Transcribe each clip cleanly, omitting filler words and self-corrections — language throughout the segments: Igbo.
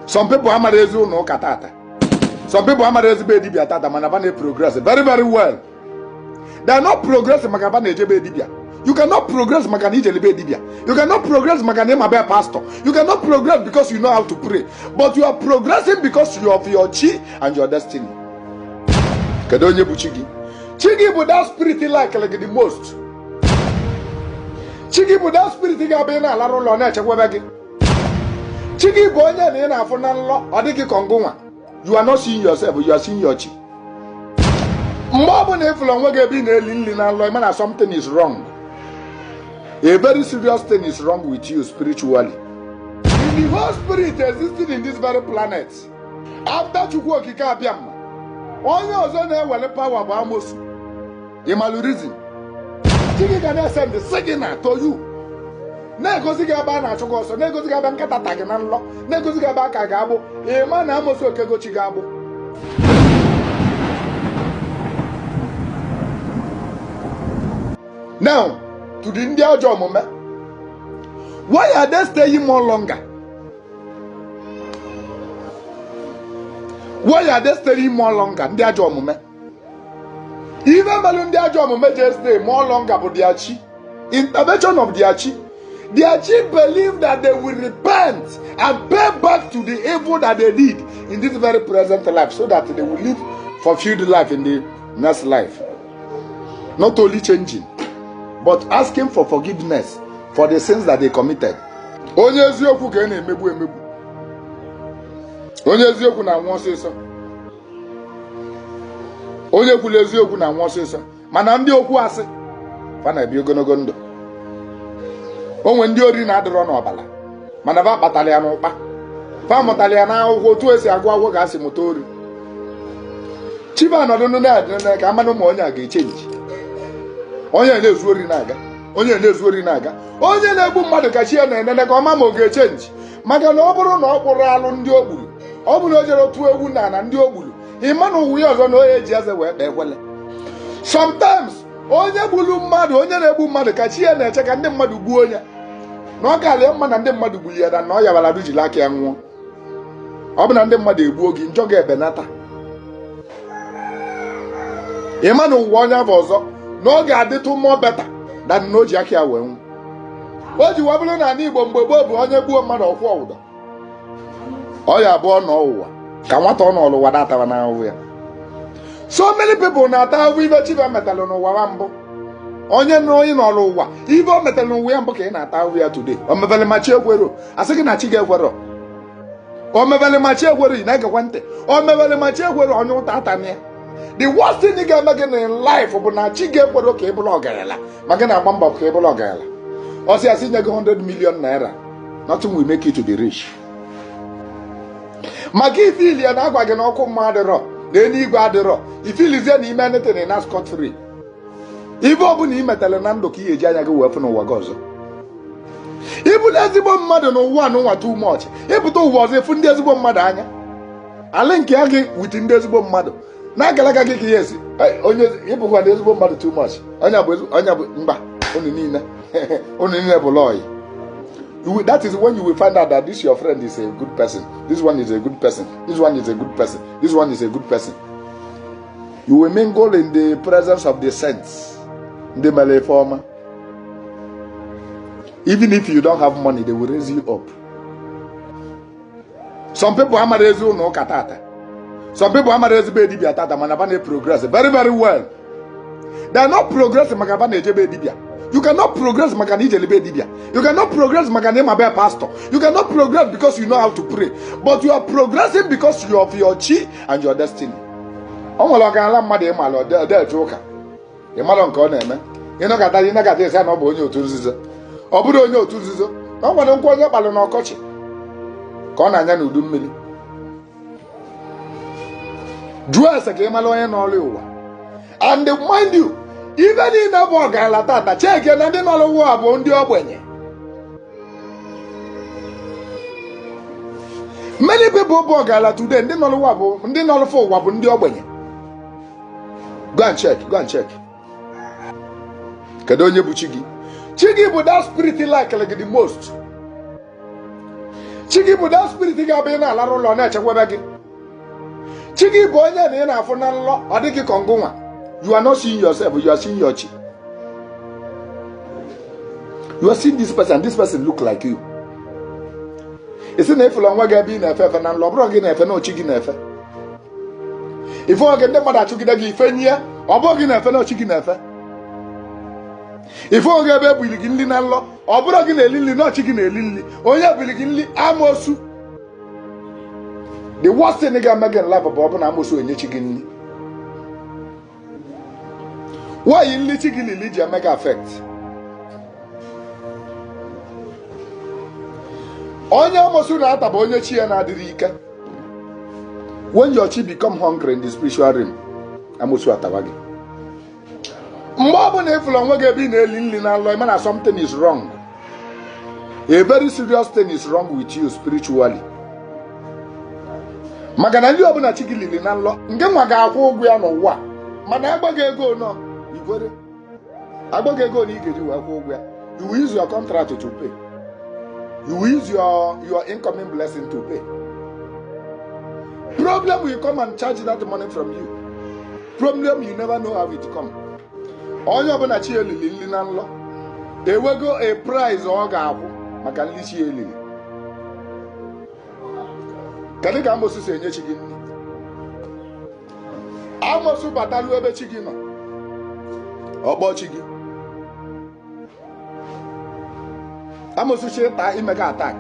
Some people are marezu no katata. Some people are marezu be dibia tata manabane progress very very well. They are not progressing magabane jebe dibia. You cannot progress magani jelebe dibia. You cannot progress magane mabe pastor. You cannot progress because you know how to pray. But you are progressing because you of your chi and your destiny. Kadonye buchigi. Chigi but that spirit like the most. Chigi but that spirit gabena la rolo na chekwebegi. Chigi bonya ni na afuna nlo odiki kongunwa. You are not seeing yourself, you are seeing your chi. Mbobo na efula nwege bi na eli na nlo man something is wrong. A very serious thing is wrong with you spiritually. In the whole spirit existing in this very planet. After Chukwu okike abiam. Onye ozo na ewele power bụ amosu. Imalu reason. Chigi ga send the signal to you. Na-egosi gị ebe a na-achụ ọsọ, na-egosi gị ebe nkata tagị na nlọ, na-egosi gị ebe aka ga-agbụ, ịma na amosu okegochi ga-agbụ. Now, to the ndị ajọ omume, why are they staying more longer? Why are they staying more longer? Ndị ajọ omume. Even melu ndị ajọ omume just stay more longer bụ their chi. Intervention of their chi. Their chi believe that they will repent and pay back to the evil that they did in this very present life so that they will live fulfilled life in the next life. Not only changing, but asking for forgiveness for the sins that they committed. Onye eziokwu ka na-emegbu emegbu. Onye eziokwu na anwụ ọsịsọ. Onye kwuru eziokwu na anwụ ọsịsọ. Mana ndị okwu asị fa na-ebi ogologo ndụ. Onwe ndị ori na-adịrọ n'ọbala. Mana fa kpatara ya n'ụkpa. Fa mụtara ya n'akwụkwọ otu esi agụ akwụkwọ ka asị mụta ori. Chiba nọdụ na ka amanụ ma onye a ga-echenji. Onye na-ezu ori na-aga. Onye na-ezu ori na-aga. Onye na-egbu mmadụ ka chi ya na-enene ka ọma ma ọ ga-echenji. Maka na ọ bụrụ na ọ kpụrụ alụ ndị o gburu, ọ bụrụ na o jere otu egwu na ndị o gburu, ịma na ụwa ya ọzọ na onye ji eze wee kpee ekwele. Sometimes onye gburu mmadụ, onye na-egbu mmadụ ka chi ya na-eche ka ndị mmadụ gbuo onye. Na ọ ga-alị mma na ndị mmadụ gburu ya na ọ yabara jiri aka ya nwụọ. Ọ bụ na ndị mmadụ egbuo gị njọ ga-ebenata. Ịma na ụwa onye afọ ọzọ na ọ ga-adịtụ more better than na o ji aka ya wee nwụ. O ji wabụrụ na Igbo mgbe gboo bụ onye gbuo mmadụ ọkwọ ụdọ. Ọ ya abụọ n'ụwa ka nwata ọ nọ n'ụwa datara n'ahụhụ ya. So many people na-ata ahụhụ ibe Chiba metalụ n'ụwa mbụ. Onye nọ n'ụwa ibe o metalụ n'ụwa ya mbụ ka ị na-ata ahụhụ ya today. O mebele ma chi ekwero, asị gị na chi ga-ekwero. O mebele ma chi ekwero ị na-egekwa ntị. O mebele ma chi ekwero onye ụta atana ya. The worst thing ị ga-eme gị in life bụ na chi ga-ekwero ka ị bụrụ ọgaranya ma gị na-agba mbọ ka ị bụrụ ọgaranya. Ọ sị asị nye gị 100 million naira, nothing will make you to be rich. Maka ifili ya na-agwa gị na ọkụ mma adịrọ na eluigwe adịrọ, ifilizie na ime anything na scot free. Ibe ọ bụ na ị metara na ndụ ka ị eji anya gị wee fụ n'ụwa gị ọzọ. Ịbụla ezigbo mmadụ n'ụwa n'ụwa too much, ịpụta ụwa ọzọ efu ndị ezigbo mmadụ anya. Ala nke ya gị wit ndị ezigbo mmadụ na-agalaga gị ka ya esi onye ịbụkwa ndị ezigbo mmadụ too much. Onye bụ mba unu niile bụ lọyị. That is when you will find out that this your friend is a good person. This one is a good person. This one is a good person. This one is a good person. You will mingle in the presence of the saints. The Malay former. Even if you don't have money, they will raise you up. Some people are raised no katata. Some people are raised be dibia tata manabane progress very very well. They are not progressing magabane jebe dibia. You cannot progress magani jelebe dibia. You cannot progress magane mabe pastor. You cannot progress because you know how to pray. But you are progressing because you of your chi and your destiny. Onwere ọgaranya mmadụ ịmalụ ọdeje ụka. Ịmalụ nke ọ na-eme. Ịnọkata esi na ọ bụ onye otu nzuzo. Ọ bụrụ onye otu nzuzo. Ọ nwere nkwa onye kpalụ n'ọkọchị ka ọ na-anya n'udu mmiri. Jụọ ese ka ịmalụ onye n'ọrụ ụwa. And mind you, even in a ọgaranya tata, cheke na ndị n'ọrụ ụwa bụ ndị ogbenye. Many people bụ ọgaranya today, ndị n'ọrụ ụwa bụ ndị n'ọrụ ụwa bụ ndị ogbenye. Go and check. Kedu onye bụ chi gị? Chi gị bụ that spirit like the most. chi gị bụ that spirit ga-abụ ị na-alarụ ụlọ na-echekwebe gị. Chi gị bụ onye na ị na-afụ na nlọ ọ dịghị ka ngụnwa. You are not seeing yourself, you are seeing your chi. You are seeing this person look like you. Isi na ifụlọ nwa gị ebe ị na-efe efe na nlọ, ọ bụrụ gị na-efe na ochi gị na-efe. Ife oge ndị mmadụ achụgide gị ife nye, ọ bụrụ gị na-efe na ochi gị na-efe. Ife oge ebe ebuli gị nri na nlọ, ọ bụrụ gị na-eli nri na ochi gị na-eli nri. Onye ebuli gị nri amosu. The worst thing ị ga-eme gị nla bụ ọ bụ na amosu enye chi gị nri. Why nri chi gị lili ji eme gị affect? Onye amosu na-ata bụ onye chi ya na-adịrị ike. When your chi become hungry in the spiritual realm, amosu atawa gị. Mgbe ọ bụ na ịfụrụ onwe gị ebe ị na-eli nri na nlọ, ịma na something is wrong. A very serious thing is wrong with you spiritually. Maka na ndị ọbụla chi gị lili na nlọ, nke nwa ga-akwụ ụgwọ ya n'ụwa. Mana agbaghị ego nọ, igwere. Agbaghị ego na ị ga-eji wee kwụ ụgwọ ya. You will use your contract to pay. You will use your incoming blessing to pay. Problem will come and charge that money from you. Problem you never know how it come. Onye ọbụla chi elili nri na nlọ, ewego a price ọ ga-akwụ maka nri chi elili. Kedu ka amosu si enye chi gị nri? Amosu batalu ebe chi gị nọ, ọkpọ chi gị. Amosu chi taa ime ka attack,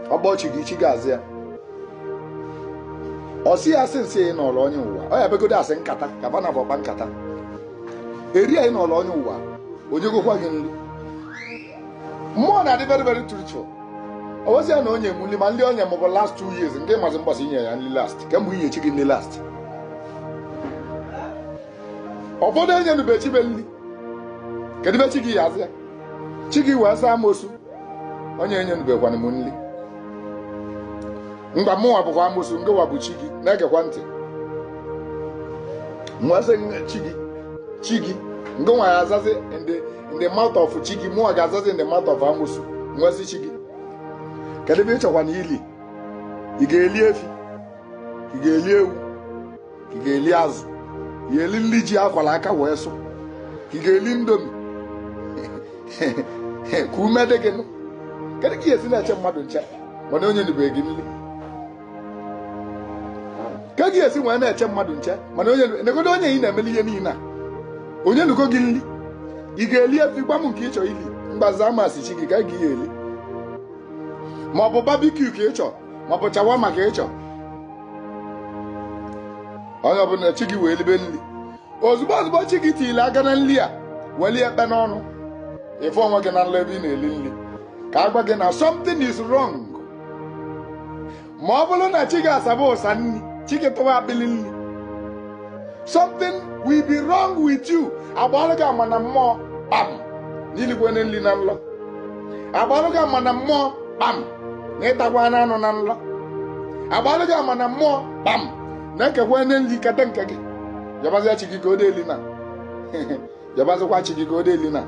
ọkpọ chi gị, chi ga-azị ya. Osi ya sinsi n'ụlọ onye ụwa, ọ ya begodo asị nkata ka bana bụ ọkpa nkata. Eri anyị n'ụlọ onye ụwa, onye gokwa gị nri. Mmụọ na-adị very very truthful. Ọ wụzi ya na onye muli ma nri onye mụbụ last 2 years nke mazi mgbasa inye ya nri last kemgbe inye chi gị nri last. Ụfọdụ enye nube chi be nri. Kedu be chi gị ya azị ya? Chi gị wee saa amosu. Onye enye nubekwana m nri. Ngwa mụnwa bụkwa amosu, ngewa bụ chi gị, na-egekwa ntị. Mwasị chi gị, ngewa ya azazi in the mouth of chi gị, mụnwa ga-azazi in the mouth of amosu. Mwasị chi gị. Kedu ebe ị chọkwa na ili? Ị ga-eli efi, ị ga-eli ewu, ị ga-eli azụ, ị ga-eli nri ji akwala aka wee sụ, ị ga-eli ndomi. Ka ume dị gị nụ. Kedu ka ị esi na-eche mmadụ nche mana onye nube gị nri? Ka gị esi nwee na-eche mmadụ nche mana negodo onye ị na-emeli ihe niile a, onye nugo gị nri? Ị ga-eli efi, gwa m nke ị chọrọ ili, mgbaza amasị chi gị ka gị ya eli. Ma ọ bụ barbecue ka ị chọrọ, ma ọ bụ chawama ka ị chọrọ. Onye ọbụla chi gị wee libe nri. Ozugbo ozugbo chi gị tiile aka na nri a, welie ekpe n'ọnụ. Ife onwe gị na nlọ ebe ị na-eli nri. Ka agwa gị na something is wrong. Ma ọ bụrụ na chi gị asaba ụsa nri, chi gị tụwa akpịlị nri, something will be wrong with you. Agbalụ gị ama na mmụọ kpam n'ilikwe na nri na nlọ. Agbalụ gị ama na mmụọ kpam na ịtakwa na anụ na nlọ. Agbalụ gị ama na mmụọ kpam na-ekekwa na nri kete nke gị. Yabazịa chi gị ka o deeli na. Yabazịkwa chi gị ka o deeli na.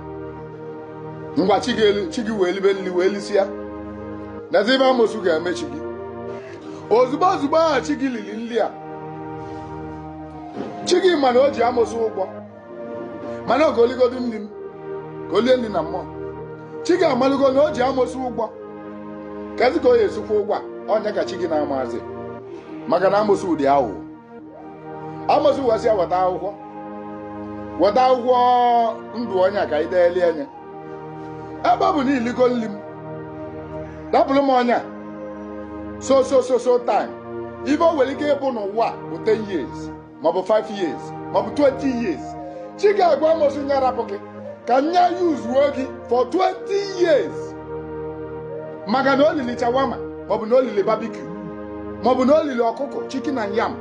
Ngwa chi gị wee libe nri wee lisi ya. N'ezi ebe amosu ga-eme chi gị. Ozugbo ozugbo aha chi gị lili nri a, chi gị mana o ji amosu ụgwọ, mana ọ ga-oligodu nri m ka o lie nri na mmụọ. Chi gị amalụgo na o ji amosu ụgwọ, kezi ka o ga-esikwa ụgwọ a, onye ka chi gị na-amazi. Maka na amosu dị aghụghọ. Amosu wesi ya weta akwụkwọ ndụ onye ka ị deeli anya. Ebe ọ bụ na iligo nri m, dapụrụ m ọnya so time. Ibe o nwere ike ịbụ n'ụwa bụ 10 years maọbụ 5 years maọbụ 20 years. Chi ga-agwa amosu nye rapụ gị ka nya yuzuo gị for 20 years. Maka na o lili chawama maọbụ na o lili barbecue maọbụ na o lili ọkụkọ, chicken and yam.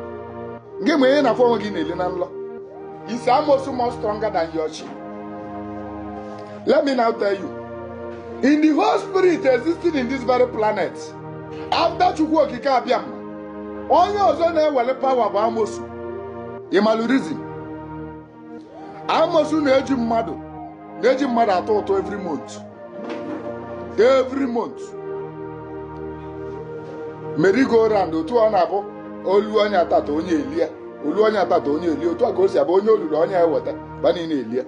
Nke mgbe ihe na-afọ onwe gị na-eli na nlọ. Is amosu more stronger than your chi? Let me now tell you. In the whole spirit existing in this very planet, after Chukwu okike abịa mma, onye ọzọ na-ewere power bụ amosu. Ịmalụ reason? Amosu na-eji mmadụ atọ ụtọ every month. merry-go-round otu ọ na-abụ olu onye atata onye elie olu onye atata onye elie otu a ka o si abụ onye olulu onye eweta ba niile elie.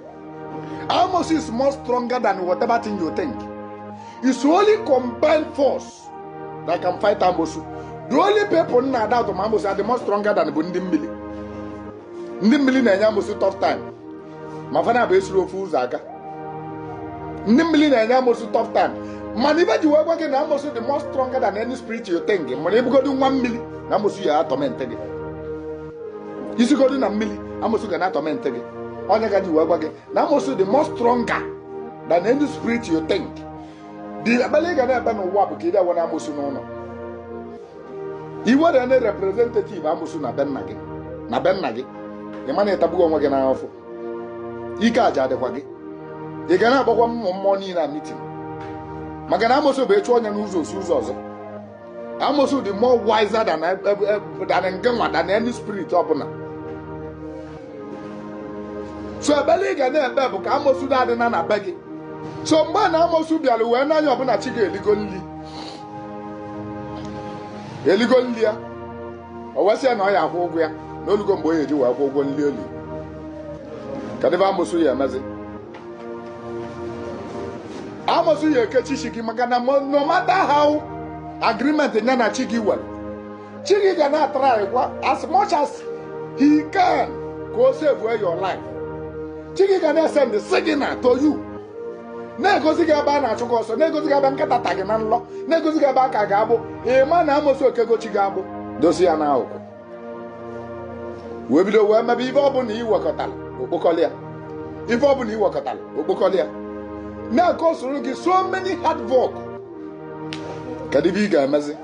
Amos is more stronger than whatever thing you think. It's only combined force that can fight Amosu. The only people na doubt of Amosu are the more stronger than bụ ndị mmili. Ndị mmili na-enye Amosu tough time. Ma fana bụ esuru ofu ụzọ aga. Ndị mmili na-enye Amosu tough time. Man, ibe ji wee gwa gị na Amosu the more stronger than any spirit you think. Mana ebugodu nwa mmili na Amosu ya atọmente gị. Isigodu na mmili Amosu ga na-atọmente gị. Onye ga ji wee gwa gị na Amosu the more stronger than any spirit you think. The abali ga na-ebe n'ụwa bụ ka ị na Amosu n'ụlọ. Iwe na representative Amosu na be nna gị. Na be nna gị. Ị ma na ịtagbugo onwe gị n'afọ. Ike aja adịkwa gị. Ị ga na-agbakwa mmụọ niile na meeting. Maka na Amosu bụ echu onye n'ụzọ osi ụzọ ọzọ. Amosu dị more wiser than any spirit ọbụla. So ebele ị ga na-ebe bụ ka Amosu na-adị na be gị. So mgbe na Amosu bịara wee n'anya ọbụla chi ga-eligo nli. Eligo nli ya. O wesịa na ọ ya akwụ ụgwọ ya. N'olugo mgbe o ya eji wee kwụ ụgwọ nli oli. Kadịba Amosu ya emezi. Amosu ya ekechi chi gị maka na no matter how agreement nya na chi gị were. Chi gị ga na-atry kwa as much as he can ka o save your life. Chi gị ga na-send the signal to you. Na-egosi gị ebe a na-achụ gị ọsọ, na-egosi gị ebe nkata ta gị na nlọ, na-egosi gị ebe aka ga-agbụ. Ịma na Amosu okegochi ga-agbụ. Dosi ya n'akwụkwọ. Wee bido wee mebe ife ọbụla iwekọtara okpokọlị ya. Ife ọbụla iwekọtara okpokọlị ya. Na-akọ soro gị so many hard work. Kedu ife ị ga-emezi?